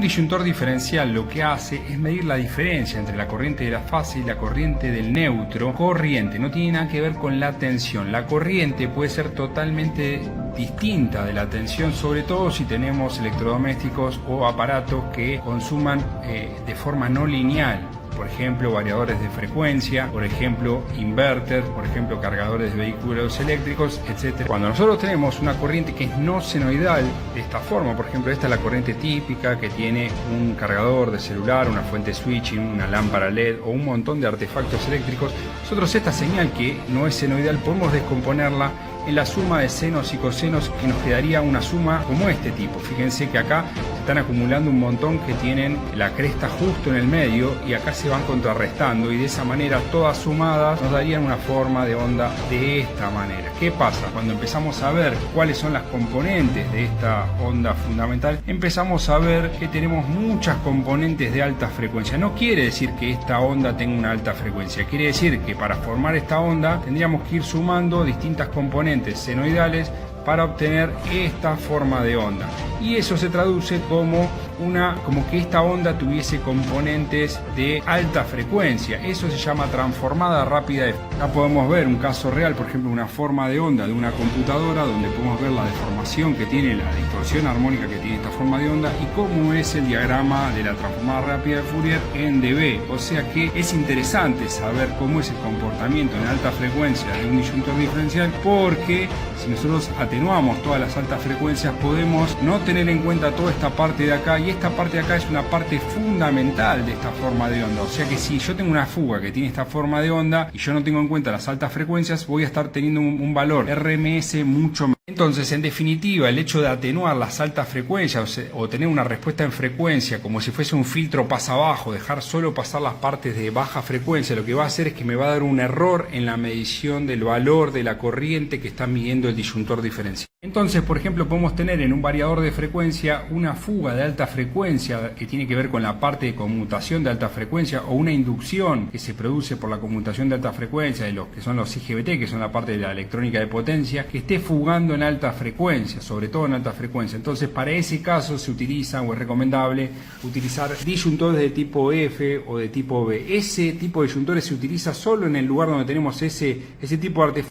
disyuntor diferencial lo que hace es medir la diferencia entre la corriente de la fase y la corriente del neutro. Corriente no tiene nada que ver con la tensión. La corriente puede ser totalmente distinta de la tensión, sobre todo si tenemos electrodomésticos o aparatos que consuman de forma no lineal. Por ejemplo, variadores de frecuencia, por ejemplo, inverter, por ejemplo, cargadores de vehículos eléctricos, etc. Cuando nosotros tenemos una corriente que es no senoidal, de esta forma, por ejemplo, esta es la corriente típica que tiene un cargador de celular, una fuente switching, una lámpara LED o un montón de artefactos eléctricos, nosotros esta señal que no es senoidal podemos descomponerla en la suma de senos y cosenos, que nos quedaría una suma como este tipo. Fíjense que acá se están acumulando un montón que tienen la cresta justo en el medio y acá se van contrarrestando, y de esa manera todas sumadas nos darían una forma de onda de esta manera. ¿Qué pasa? Cuando empezamos a ver cuáles son las componentes de esta onda fundamental, empezamos a ver que tenemos muchas componentes de alta frecuencia. No quiere decir que esta onda tenga una alta frecuencia, quiere decir que para formar esta onda tendríamos que ir sumando distintas componentes senoidales para obtener esta forma de onda, y eso se traduce como que esta onda tuviese componentes de alta frecuencia. Eso se llama transformada rápida. Acá podemos ver un caso real, por ejemplo, una forma de onda de una computadora, donde podemos ver la deformación que tiene, la distorsión armónica que tiene esta forma de onda, y cómo es el diagrama de la transformada rápida de Fourier en dB. O sea que es interesante saber cómo es el comportamiento en alta frecuencia de un disyuntor diferencial, porque si nosotros atenuamos todas las altas frecuencias podemos no tener en cuenta toda esta parte de acá, y esta parte de acá es una parte fundamental de esta forma de onda. O sea que si yo tengo una fuga que tiene esta forma de onda y yo no tengo en cuenta las altas frecuencias, voy a estar teniendo un valor RMS mucho menor. Entonces, en definitiva, el hecho de atenuar las altas frecuencias o tener una respuesta en frecuencia como si fuese un filtro pasa abajo, dejar solo pasar las partes de baja frecuencia, lo que va a hacer es que me va a dar un error en la medición del valor de la corriente que está midiendo el disyuntor diferencial. Entonces, por ejemplo, podemos tener en un variador de frecuencia una fuga de alta frecuencia que tiene que ver con la parte de conmutación de alta frecuencia, o una inducción que se produce por la conmutación de alta frecuencia de los que son los IGBT, que son la parte de la electrónica de potencia, que esté fugando en alta frecuencia, sobre todo en alta frecuencia. Entonces, para ese caso se utiliza, o es recomendable utilizar, disyuntores de tipo F o de tipo B. Ese tipo de disyuntores se utiliza solo en el lugar donde tenemos ese tipo de artefactos.